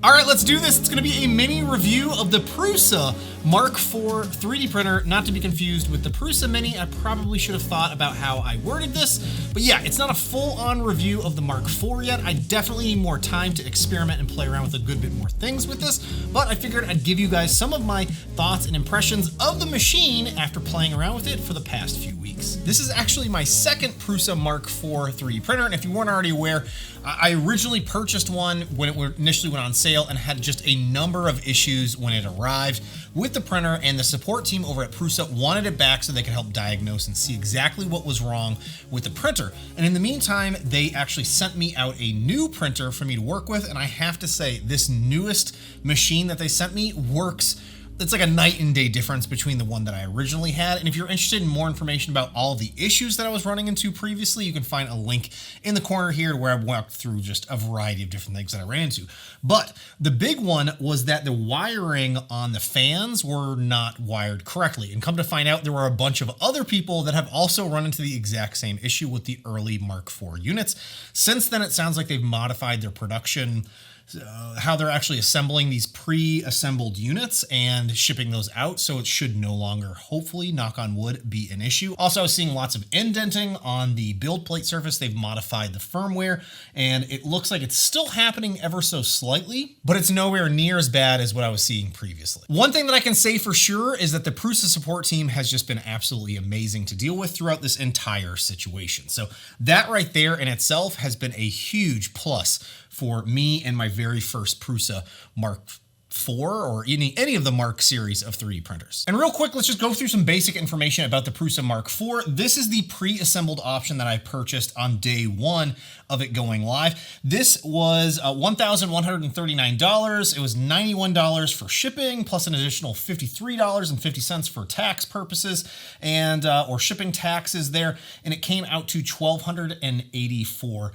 All right, let's do this. It's going to be a mini review of the Prusa Mark IV 3D printer, not to be confused with the Prusa Mini. I probably should have thought about how I worded this, but yeah, it's not a full-on review of the Mark IV yet. I definitely need more time to experiment and play around with a good bit more things with this, but I figured I'd give you guys some of my thoughts and impressions of the machine after playing around with it for the past few weeks. This is actually my second Prusa Mark IV 3D printer, and if you weren't already aware, I originally purchased one when it initially went on sale and had just a number of issues when it arrived with the printer, and the support team over at Prusa wanted it back so they could help diagnose and see exactly what was wrong with the printer. And in the meantime, they actually sent me out a new printer for me to work with, and I have to say, this newest machine that they sent me works. It's like a night and day difference between the one that I originally had. And if you're interested in more information about all the issues that I was running into previously, you can find a link in the corner here where I walked through just a variety of different things that I ran into. But the big one was that the wiring on the fans were not wired correctly. And come to find out, there were a bunch of other people that have also run into the exact same issue with the early Mark IV units. Since then, it sounds like they've modified their production, how they're actually assembling these pre-assembled units and shipping those out, so it should no longer, hopefully, knock on wood, be an issue. Also, I was seeing lots of indenting on the build plate surface. They've modified the firmware, and it looks like it's still happening ever so slightly, but it's nowhere near as bad as what I was seeing previously. One thing that I can say for sure is that the Prusa support team has just been absolutely amazing to deal with throughout this entire situation. So that right there in itself has been a huge plus for me and my very first Prusa Mark IV or any of the Mark series of 3D printers. And real quick, let's just go through some basic information about the Prusa Mark IV. This is the pre-assembled option that I purchased on day one of it going live. This was $1,139. It was $91 for shipping, plus an additional $53.50 for tax purposes and or shipping taxes there, and it came out to $1,284.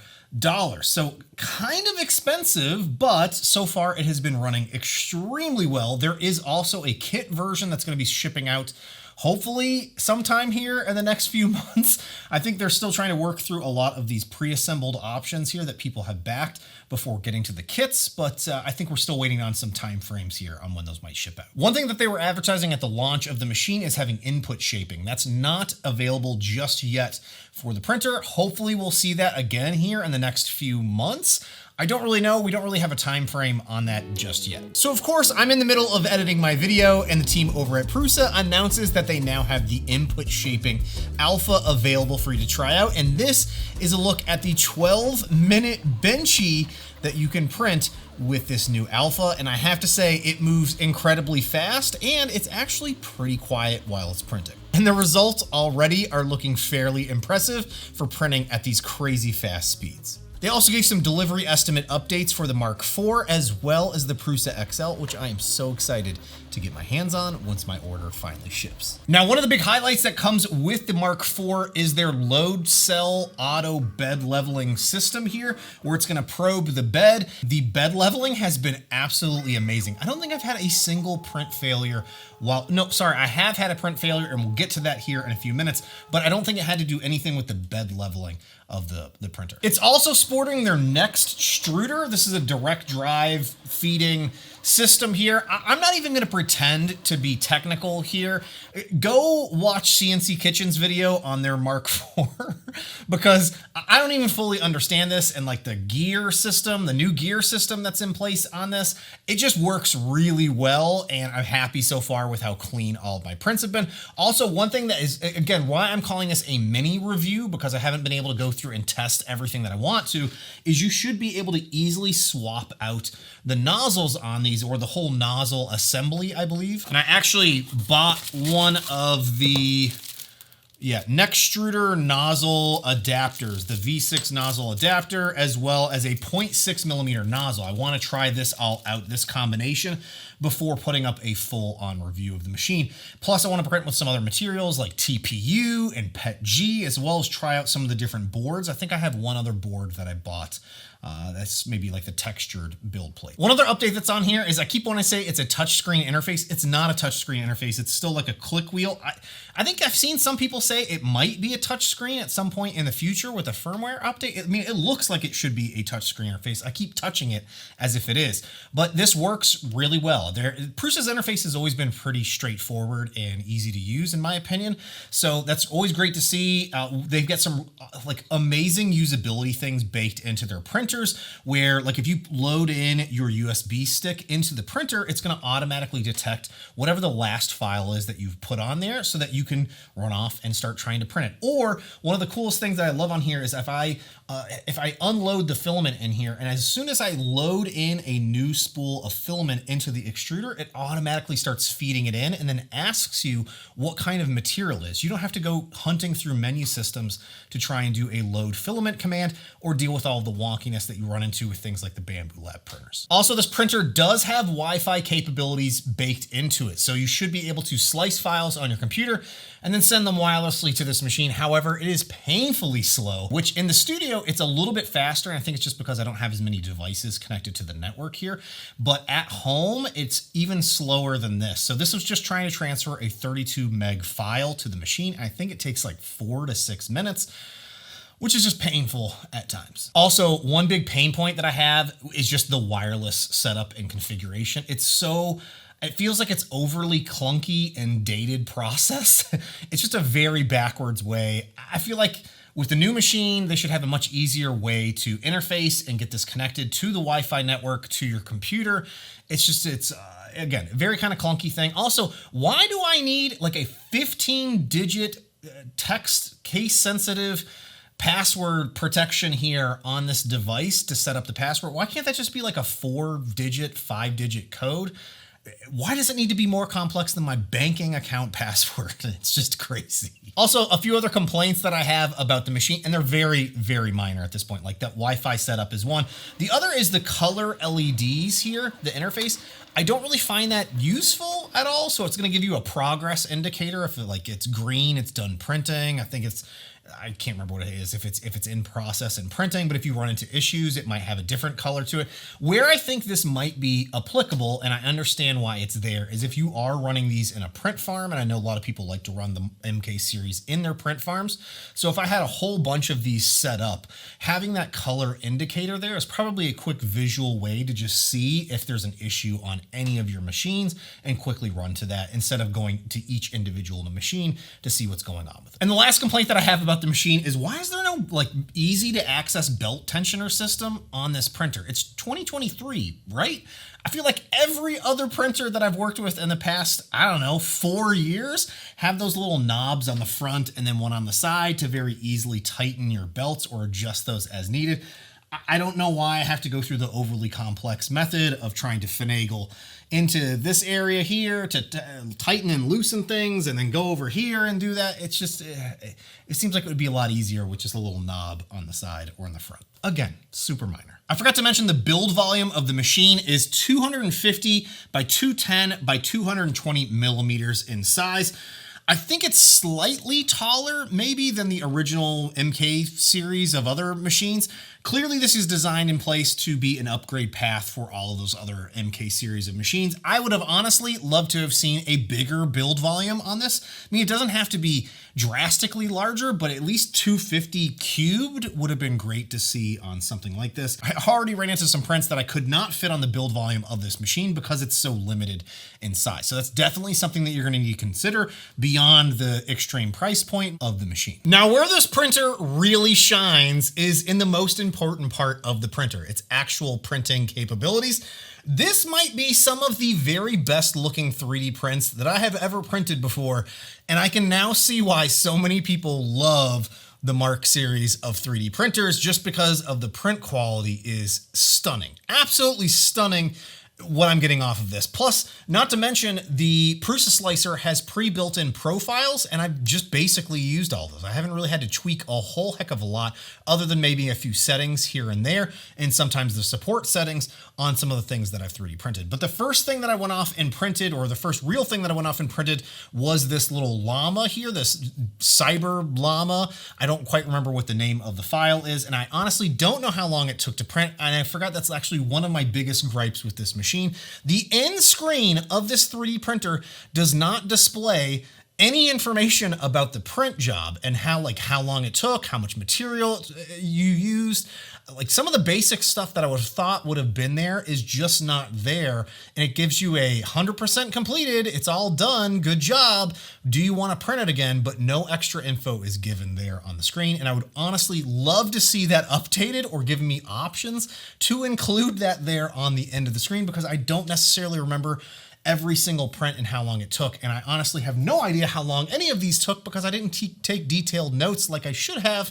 So kind of expensive, but so far it has been running extremely well. There is also a kit version that's going to be shipping out hopefully sometime here in the next few months. I think they're still trying to work through a lot of these pre-assembled options here that people have backed before getting to the kits, but I think we're still waiting on some time frames here on when those might ship out. One thing that they were advertising at the launch of the machine is having input shaping. That's not available just yet for the printer. Hopefully we'll see that again here in the next few months. I don't really know. We don't really have a time frame on that just yet. So of course, I'm in the middle of editing my video, and the team over at Prusa announces that they now have the input shaping alpha available for you to try out. And this is a look at the 12-minute benchy that you can print with this new alpha. And I have to say, it moves incredibly fast, and it's actually pretty quiet while it's printing. And the results already are looking fairly impressive for printing at these crazy fast speeds. They also gave some delivery estimate updates for the Mark IV as well as the Prusa XL, which I am so excited to get my hands on once my order finally ships. Now, one of the big highlights that comes with the Mark IV is their load cell auto bed leveling system here, where it's going to probe the bed. The bed leveling has been absolutely amazing. I don't think I've had a single print failure I have had a print failure, and we'll get to that here in a few minutes, but I don't think it had to do anything with the bed leveling of the printer. It's also sporting their next extruder. This is a direct drive feeding system here. I'm not even going to pretend to be technical here. Go watch CNC Kitchen's video on their Mark IV because I don't even fully understand this, and like the gear system, the new gear system that's in place on this, it just works really well, and I'm happy so far with how clean all of my prints have been. Also, one thing that is, again, why I'm calling this a mini review, because I haven't been able to go through and test everything that I want to, is you should be able to easily swap out the nozzles on these, or the whole nozzle assembly, I believe. And I actually bought one of the neck extruder nozzle adapters, the V6 nozzle adapter, as well as a 0.6 millimeter nozzle. I want to try this all out, this combination, before putting up a full-on review of the machine. Plus, I want to print with some other materials like TPU and PETG, as well as try out some of the different boards. I think I have one other board that I bought That's maybe like the textured build plate. One other update that's on here is I keep wanting to say it's a touchscreen interface. It's not a touchscreen interface. It's still like a click wheel. I think I've seen some people say it might be a touchscreen at some point in the future with a firmware update. I mean, it looks like it should be a touchscreen interface. I keep touching it as if it is, but this works really well. Prusa's interface has always been pretty straightforward and easy to use in my opinion. So that's always great to see. They've got some like amazing usability things baked into their printers where like if you load in your USB stick into the printer, it's going to automatically detect whatever the last file is that you've put on there so that you can run off and start trying to print it. Or one of the coolest things that I love on here is if I unload the filament in here and as soon as I load in a new spool of filament into the extruder, it automatically starts feeding it in and then asks you what kind of material it is. You don't have to go hunting through menu systems to try and do a load filament command or deal with all the wonkiness that you run into with things like the Bamboo Lab printers. Also, this printer does have Wi-Fi capabilities baked into it. So you should be able to slice files on your computer and then send them wirelessly to this machine. However, it is painfully slow, which in the studio, it's a little bit faster. And I think it's just because I don't have as many devices connected to the network here, but at home, it's even slower than this. So this was just trying to transfer a 32 meg file to the machine. I think it takes like 4 to 6 minutes, which is just painful at times. Also, one big pain point that I have is just the wireless setup and configuration. It feels like it's overly clunky and dated process. It's just a very backwards way. I feel like with the new machine, they should have a much easier way to interface and get this connected to the Wi-Fi network to your computer. It's again, a very kind of clunky thing. Also, why do I need like a 15-digit text case sensitive password protection here on this device to set up the password? Why can't that just be like a 4-digit, 5-digit code? Why does it need to be more complex than my banking account password? It's just crazy. Also, a few other complaints that I have about the machine, and they're very, very minor at this point. Like that Wi-Fi setup is one. The other is the color LEDs here, the interface. I don't really find that useful at all. So it's going to give you a progress indicator. If it's green, it's done printing. I can't remember what it is, if it's in process and printing, but if you run into issues, it might have a different color to it. Where I think this might be applicable, and I understand why it's there, is if you are running these in a print farm, and I know a lot of people like to run the MK series in their print farms. So if I had a whole bunch of these set up, having that color indicator there is probably a quick visual way to just see if there's an issue on any of your machines and quickly run to that instead of going to each individual machine to see what's going on with it. And the last complaint that I have about the machine is why is there no like easy to access belt tensioner system on this printer? It's 2023, right? I feel like every other printer that I've worked with in the past, 4 years have those little knobs on the front and then one on the side to very easily tighten your belts or adjust those as needed. I don't know why I have to go through the overly complex method of trying to finagle into this area here to tighten and loosen things and then go over here and do that. It's just, it seems like it would be a lot easier with just a little knob on the side or in the front. Again, super minor. I forgot to mention the build volume of the machine is 250 by 210 by 220 millimeters in size. I think it's slightly taller maybe than the original MK series of other machines. Clearly this is designed in place to be an upgrade path for all of those other MK series of machines. I would have honestly loved to have seen a bigger build volume on this. I mean, it doesn't have to be drastically larger, but at least 250 cubed would have been great to see on something like this. I already ran into some prints that I could not fit on the build volume of this machine because it's so limited in size. So that's definitely something that you're going to need to consider beyond the extreme price point of the machine. Now, where this printer really shines is in the most important part of the printer, its actual printing capabilities. This might be some of the very best looking 3D prints that I have ever printed before, and I can now see why so many people love the Mark series of 3D printers just because of the print quality is stunning. Absolutely stunning. what I'm getting off of this. Plus, not to mention, the Prusa slicer has pre-built-in profiles, and I've just basically used all those. I haven't really had to tweak a whole heck of a lot, other than maybe a few settings here and there, and sometimes the support settings on some of the things that I've 3D printed. But the first thing that I went off and printed, or the first real thing that I went off and printed, was this little llama here, this cyber llama. I don't quite remember what the name of the file is, and I honestly don't know how long it took to print, and I forgot that's actually one of my biggest gripes with this machine. The end screen of this 3D printer does not display any information about the print job and how long it took, how much material you used. Like, some of the basic stuff that I would have thought would have been there is just not there. And it gives you a 100% completed, it's all done, good job. Do you want to print it again? But no extra info is given there on the screen. And I would honestly love to see that updated, or giving me options to include that there on the end of the screen, because I don't necessarily remember every single print and how long it took. And I honestly have no idea how long any of these took, because I didn't take detailed notes like I should have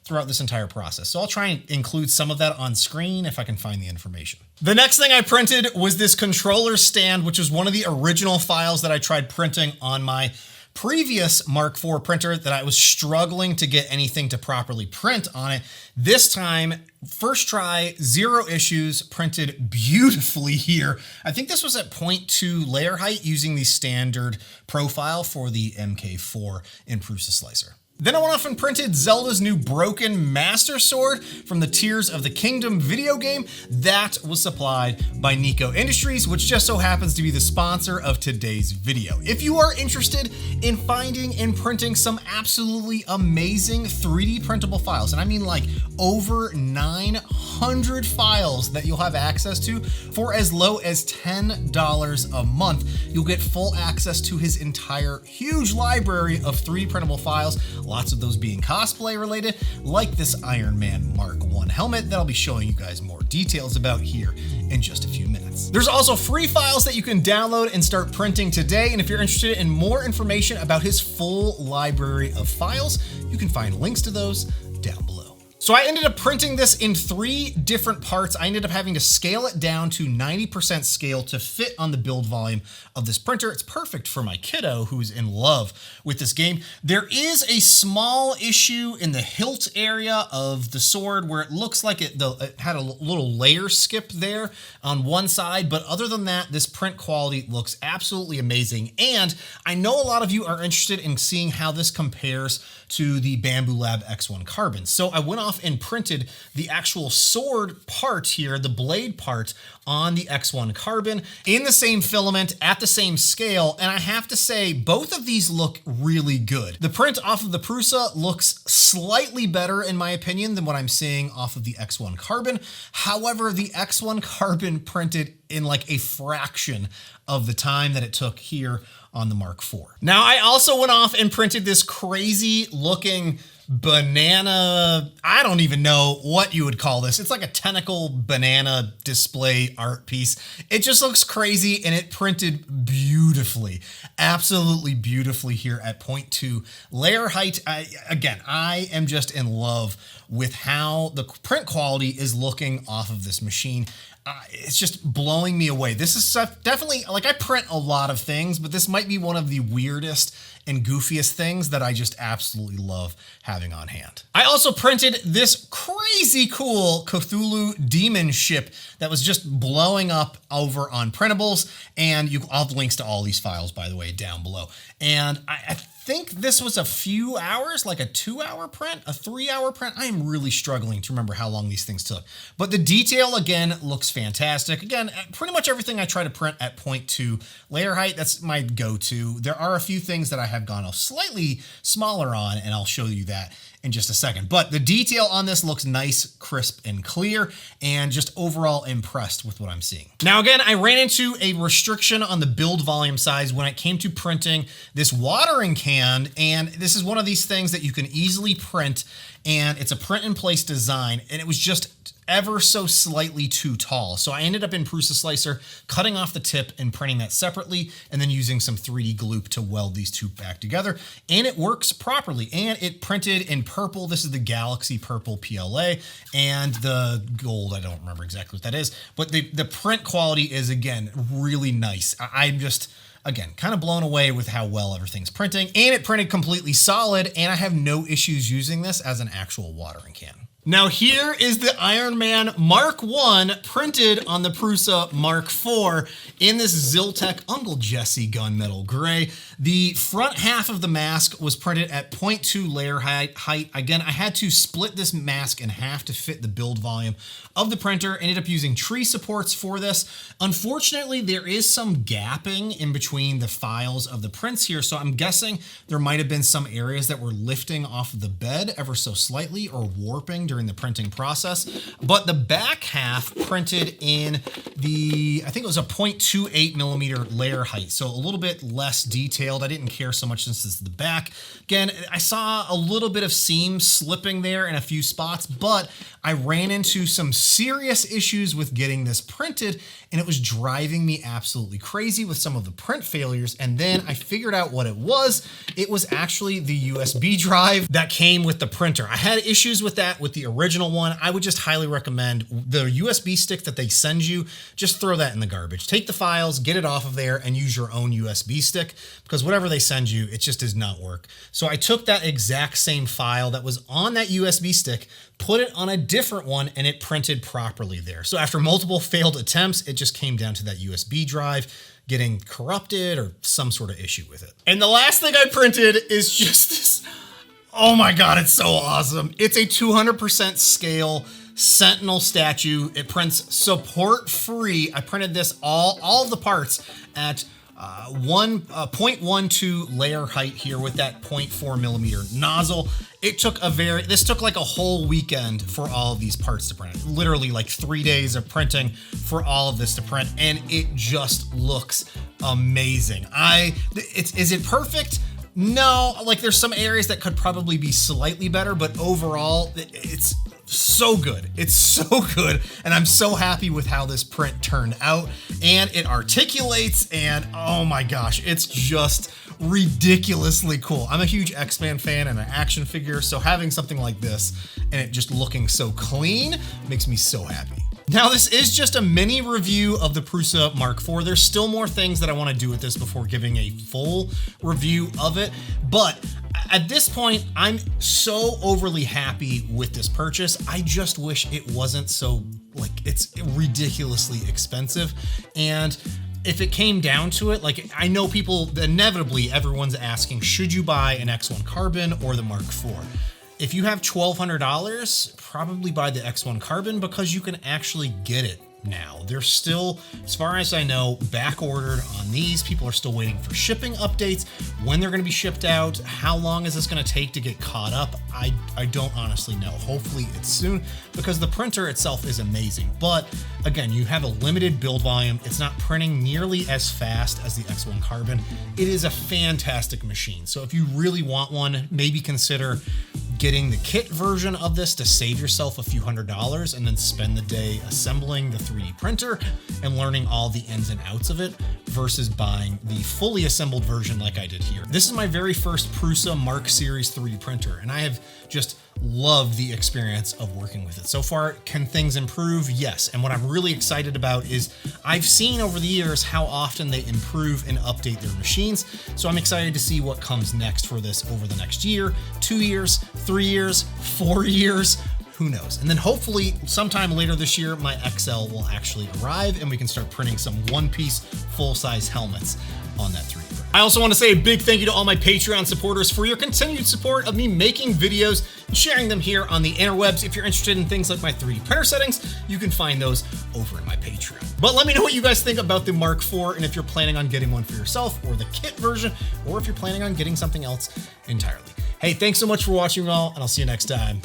throughout this entire process. So I'll try and include some of that on screen if I can find the information. The next thing I printed was this controller stand, which is one of the original files that I tried printing on my previous Mark IV printer that I was struggling to get anything to properly print on it. This time, first try, 0 issues, printed beautifully here. I think this was at 0.2 layer height using the standard profile for the MK4 in Prusa Slicer. Then I went off and printed Zelda's new broken Master Sword from the Tears of the Kingdom video game. That was supplied by Nico Industries, which just so happens to be the sponsor of today's video. If you are interested in finding and printing some absolutely amazing 3D printable files, and I mean like over 900 files that you'll have access to for as low as $10 a month, you'll get full access to his entire huge library of 3D printable files. Lots of those being cosplay related, like this Iron Man Mark I helmet that I'll be showing you guys more details about here in just a few minutes. There's also free files that you can download and start printing today. And if you're interested in more information about his full library of files, you can find links to those down below. So I ended up printing this in 3 different parts. I ended up having to scale it down to 90% scale to fit on the build volume of this printer. It's perfect for my kiddo who's in love with this game. There is a small issue in the hilt area of the sword where it looks like it had a little layer skip there on one side, but other than that, this print quality looks absolutely amazing. And I know a lot of you are interested in seeing how this compares to the Bambu Lab X1 Carbon. So I went off and printed the actual sword part here, the blade part, on the X1 Carbon in the same filament at the same scale. And I have to say, both of these look really good. The print off of the Prusa looks slightly better, in my opinion, than what I'm seeing off of the X1 Carbon. However, the X1 Carbon printed in like a fraction of the time that it took here on the Mark IV. Now, I also went off and printed this crazy looking banana, I don't even know what you would call this. It's like a tentacle banana display art piece. It just looks crazy, and it printed beautifully, absolutely beautifully here at 0.2 layer height. I am just in love with how the print quality is looking off of this machine. It's just blowing me away. This is definitely, like, I print a lot of things, but this might be one of the weirdest and goofiest things that I just absolutely love having on hand. I also printed this crazy cool Cthulhu demon ship that was just blowing up over on printables, and I'll have links to all these files, by the way, down below. And I think this was a few hours, like a 2-hour print, a 3-hour print. I am really struggling to remember how long these things took. But the detail, again, looks fantastic. Again, pretty much everything I try to print at 0.2 layer height, that's my go-to. There are a few things that I have gone slightly smaller on, and I'll show you that in just a second. But the detail on this looks nice, crisp, and clear, and just overall impressed with what I'm seeing. Now, again, I ran into a restriction on the build volume size when it came to printing this watering can, and this is one of these things that you can easily print and it's a print in place design, and it was just ever so slightly too tall. So I ended up in Prusa Slicer cutting off the tip and printing that separately, and then using some 3D gloop to weld these two back together. And it works properly, and it printed in purple. This is the Galaxy Purple PLA, and the gold, I don't remember exactly what that is, but the print quality is, again, really nice. I'm just, again, kind of blown away with how well everything's printing, and it printed completely solid, and I have no issues using this as an actual watering can. Now here is the Iron Man Mark 1 printed on the Prusa Mark 4 in this Ziltech Uncle Jessy gunmetal gray. The front half of the mask was printed at 0.2 layer height. Again, I had to split this mask in half to fit the build volume of the printer. Ended up using tree supports for this. Unfortunately, there is some gapping in between the files of the prints here, so I'm guessing there might have been some areas that were lifting off of the bed ever so slightly or warping during the printing process. But the back half printed in the, I think it was a 0.28 millimeter layer height, so a little bit less detailed. I didn't care so much since it's the back. Again, I saw a little bit of seam slipping there in a few spots, but I ran into some serious issues with getting this printed, and it was driving me absolutely crazy with some of the print failures. And then I figured out what it was. It was actually the USB drive that came with the printer. I had issues with that with the original one. I would just highly recommend the USB stick that they send you, just throw that in the garbage. Take the files, get it off of there, and use your own USB stick, because whatever they send you, it just does not work. So I took that exact same file that was on that USB stick, put it on a different one, and it printed properly there. So after multiple failed attempts, it just came down to that USB drive getting corrupted or some sort of issue with it. And the last thing I printed is just this. Oh my God, it's so awesome. It's a 200% scale Sentinel statue. It prints support free. I printed this, all of the parts at 0.12 layer height here with that 0.4 millimeter nozzle. This took like a whole weekend for all of these parts to print. Literally like 3 days of printing for all of this to print, and it just looks amazing. Is it perfect? No, like there's some areas that could probably be slightly better, but overall it's so good. It's so good, and I'm so happy with how this print turned out, and it articulates, and oh my gosh, it's just ridiculously cool. I'm a huge Xmen fan and an action figure, so having something like this and it just looking so clean makes me so happy. Now, this is just a mini review of the Prusa Mark IV. There's still more things that I want to do with this before giving a full review of it, but at this point, I'm so overly happy with this purchase. I just wish it wasn't so, like, it's ridiculously expensive. And if it came down to it, like, I know people, inevitably, everyone's asking, should you buy an X1 Carbon or the Mark IV? If you have $1,200, probably buy the X1 Carbon, because you can actually get it now. They're still, as far as I know, back ordered on these. People are still waiting for shipping updates, when they're going to be shipped out, how long is this going to take to get caught up. I don't honestly know. Hopefully it's soon, because the printer itself is amazing. But again, you have a limited build volume. It's not printing nearly as fast as the X1 Carbon. It is a fantastic machine. So if you really want one, maybe consider getting the kit version of this to save yourself a few $100s, and then spend the day assembling the 3D printer and learning all the ins and outs of it, versus buying the fully assembled version like I did here. This is my very first Prusa Mark Series 3D printer, and I have just loved the experience of working with it. So far, can things improve? Yes. And what I'm really excited about is I've seen over the years how often they improve and update their machines. So I'm excited to see what comes next for this over the next year, 2 years, 3 years, 4 years. Who knows? And then hopefully sometime later this year, my XL will actually arrive and we can start printing some one-piece full-size helmets on that 3D printer. I also want to say a big thank you to all my Patreon supporters for your continued support of me making videos and sharing them here on the interwebs. If you're interested in things like my 3D printer settings, you can find those over in my Patreon. But let me know what you guys think about the Mark IV, and if you're planning on getting one for yourself, or the kit version, or if you're planning on getting something else entirely. Hey, thanks so much for watching, all, and I'll see you next time.